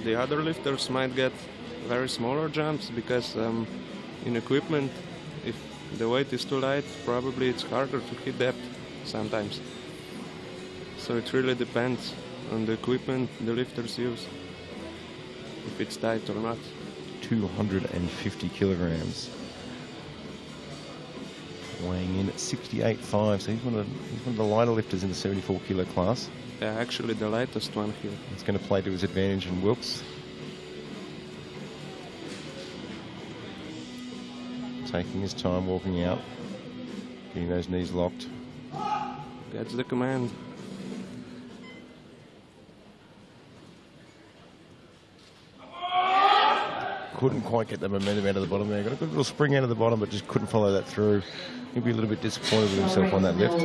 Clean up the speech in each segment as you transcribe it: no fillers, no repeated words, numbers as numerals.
The other lifters might get very smaller jumps because in equipment, if the weight is too light, probably it's harder to hit depth sometimes. So it really depends on the equipment the lifters use, if it's tight or not. 250 kilograms. Weighing in at 68.5, so he's one of the lighter lifters in the 74 kilo class. Yeah, actually the lightest one here. It's going to play to his advantage in Wilkes. Taking his time, walking out, getting those knees locked. That's the command. Couldn't quite get the momentum out of the bottom there. Got a good little spring out of the bottom, but just couldn't follow that through. He'll be a little bit disappointed with himself on that lift.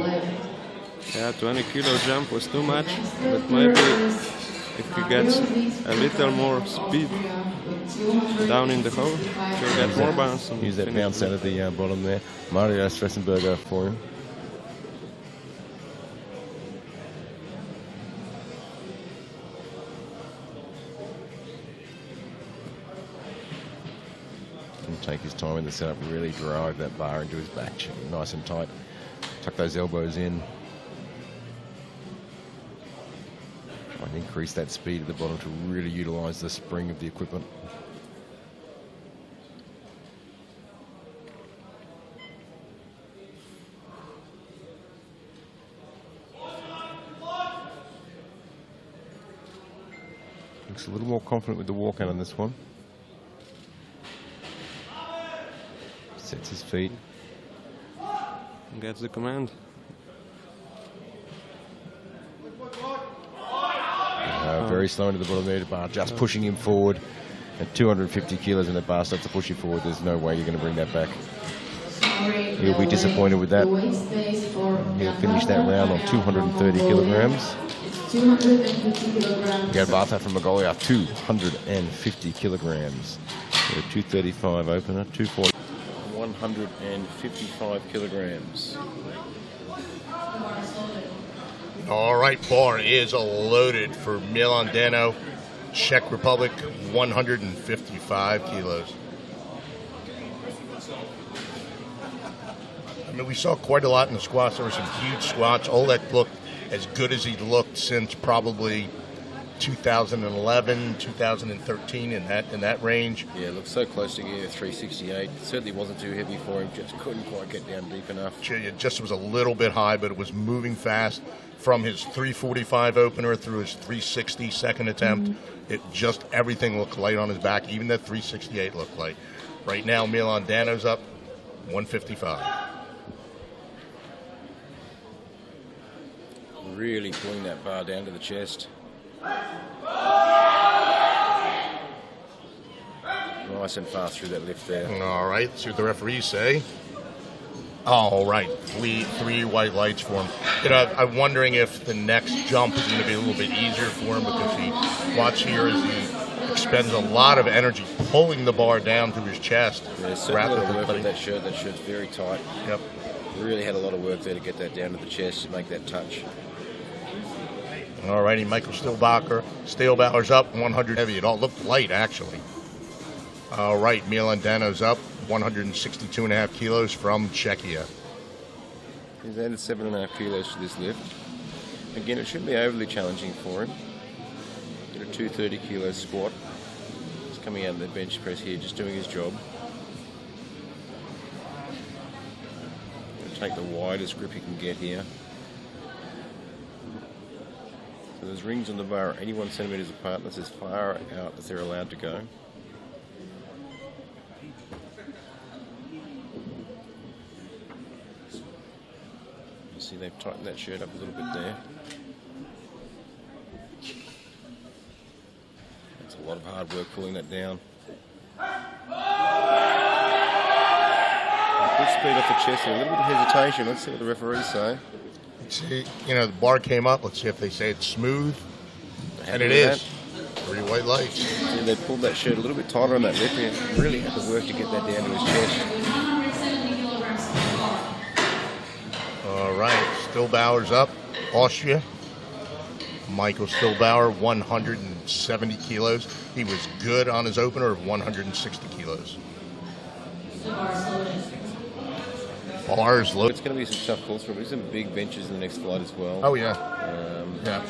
Yeah, 20 kilo jump was too much, but maybe if he gets a little more speed down in the hole, he'll get more bounce. Use that bounce out of the bottom there. Mario Stressenberger for him. Take his time in the setup, really drive that bar into his back, nice and tight. Tuck those elbows in. Try and increase that speed at the bottom to really utilise the spring of the equipment. Looks a little more confident with the walk out on this one. Sets his feet. Gets the command. Very slow into the bottom there, bar, just pushing him forward. At 250 kilos in the bar starts to push you forward. There's no way you're going to bring that back. He'll be disappointed with that. He'll finish that round on 230 kilograms. We got Barta from Mongolia, 250 kilograms. 235 opener, 240. 155 kilograms. All right, bar is loaded for Milan, Dano, Czech Republic, 155 kilos. I mean, we saw quite a lot in the squats. There were some huge squats. Oleg looked as good as he'd looked since probably 2011, 2013, in that range. Yeah, it looks so close to getting a 368. It certainly wasn't too heavy for him, just couldn't quite get down deep enough. It just was a little bit high, but it was moving fast from his 345 opener through his 360 second attempt. It just, everything looked light on his back. Even that 368 looked light. Right now, Milan Dano's up 155. Really pulling that bar down to the chest. Nice and fast through that lift there. All right, see what the referees say. All right, three white lights for him. You know, I'm wondering if the next jump is going to be a little bit easier for him, because he, watch here as he expends a lot of energy pulling the bar down to his chest. Yeah, certainly a lot of work with that shirt. That shirt's very tight. Yep. Really had a lot of work there to get that down to the chest to make that touch. All righty, Michael Steelbauer's up 100 heavy. It all looked light, actually. All right, Milan Dano's up 162.5 kilos from Czechia. He's added 7.5 kilos to this lift. Again, it shouldn't be overly challenging for him. Get a 230 kilo squat. He's coming out of the bench press here, just doing his job. Take the widest grip he can get here. So there's rings on the bar 81 centimeters apart. That's as far out as they're allowed to go. You see they've tightened that shirt up a little bit there. That's a lot of hard work pulling that down. Good speed off the chest, a little bit of hesitation. Let's see what the referees say. See, you know, the bar came up. Let's see if they say it's smooth. And it is. 3 white lights. See, they pulled that shirt a little bit tighter on that lip. He really had to work to get that down to his chest. All right, Steelbauer's up. Austria. Michael Stillbauer, 170 kilos. He was good on his opener of 160 kilos. Bars low. It's going to be some tough calls for him. There's some big benches in the next flight as well. Oh, yeah. Yeah.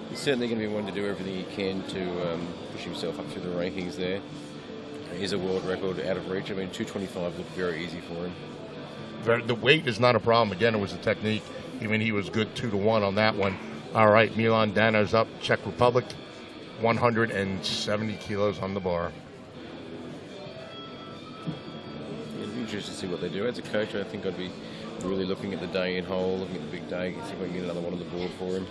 He's certainly going to be wanting to do everything he can to push himself up through the rankings there. He's a world record out of reach. I mean, 225 looked very easy for him. The weight is not a problem. Again, it was the technique. Even he was good 2-1 on that one. All right, Milan Dano's up, Czech Republic, 170 kilos on the bar. It'd be interesting to see what they do. As a coach, I think I'd be really looking at the day in whole, looking at the big day, see if I can get another one on the board for him.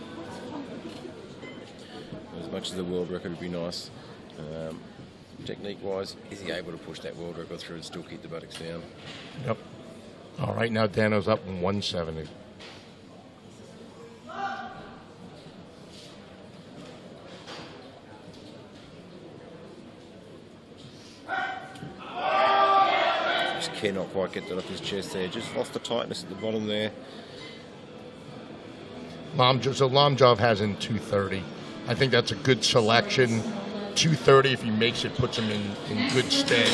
As much as the world record would be nice, technique-wise, is he able to push that world record through and still keep the buttocks down? Yep. All right, now Dano's up in 170. Just cannot quite get that off his chest there. Just lost the tightness at the bottom there. So Lomjov has in 230. I think that's a good selection. 230, if he makes it, puts him in good stead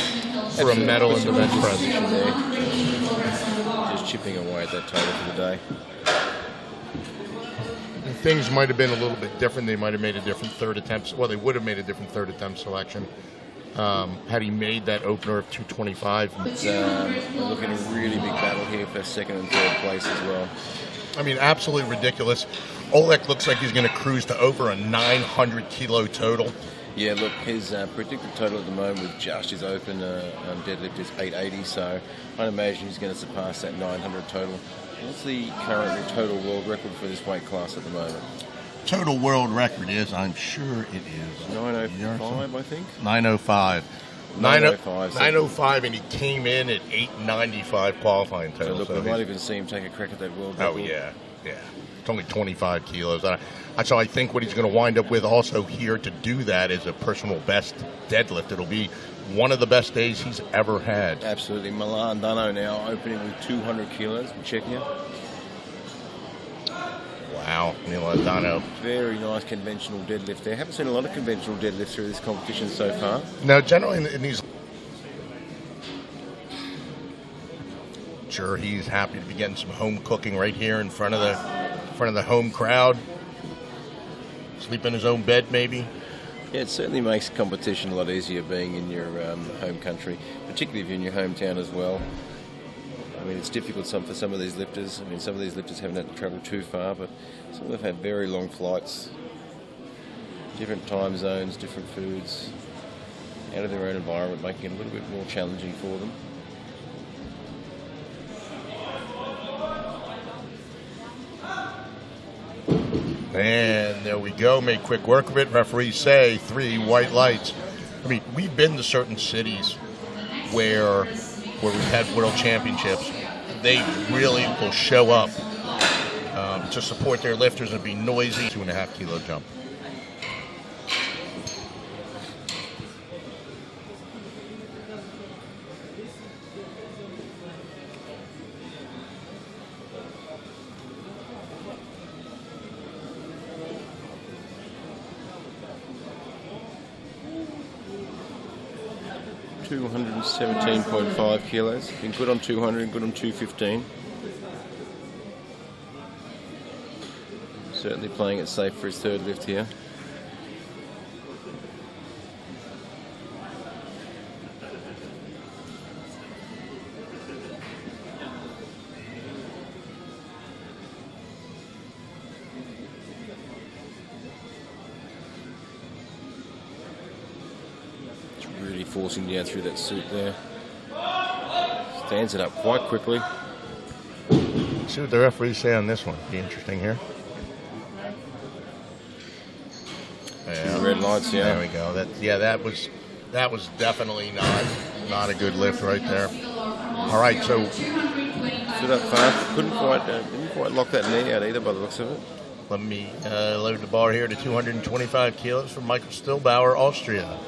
for a medal in the bench press. Just chipping away at that total for the day. And things might have been a little bit different. They might have made a different third attempt. Well, they would have made a different third attempt selection had he made that opener of 225. We're looking at a really big battle here for second and third place as well. I mean, absolutely ridiculous. Oleg looks like he's going to cruise to over a 900 kilo total. Yeah, look, his predicted total at the moment with just his open deadlift is 880, so I'd imagine he's going to surpass that 900 total. What's the current total world record for this weight class at the moment? Total world record is, I'm sure it is 905, I think. 905. 905. 905, and he came in at 895 qualifying So total. look, we might even see him take a crack at that world record. Oh, yeah. It's only 25 kilos. So I think what he's going to wind up with also here to do that is a personal best deadlift. It'll be one of the best days he's ever had. Absolutely. Milan Dano now opening with 200 kilos. We're checking it. Wow, Milan Dano. Very nice conventional deadlift there. Haven't seen a lot of conventional deadlifts through this competition so far. Now, generally in these... Sure, he's happy to be getting some home cooking right here in front of the home crowd. Sleep in his own bed, maybe. Yeah, it certainly makes competition a lot easier being in your home country, particularly if you're in your hometown as well. I mean, it's difficult for some of these lifters. I mean, some of these lifters haven't had to travel too far, but some of them have had very long flights, different time zones, different foods, out of their own environment, making it a little bit more challenging for them. And there we go. Made quick work of it. Referees say 3 white lights. I mean, we've been to certain cities where we've had world championships. They really will show up to support their lifters and be noisy. 2.5 kilo jump. $217.5 kilos. Been good on 200 and good on 215. Certainly playing it safe for his third lift here. Really forcing down through that suit there. Stands it up quite quickly. See what the referees say on this one. Be interesting here. Yeah. Red lights, yeah. There we go. That was definitely not a good lift right there. All right, so stood up fast. Didn't quite lock that knee out either by the looks of it. let me load the bar here to 225 kilos for Michael Stillbauer, Austria.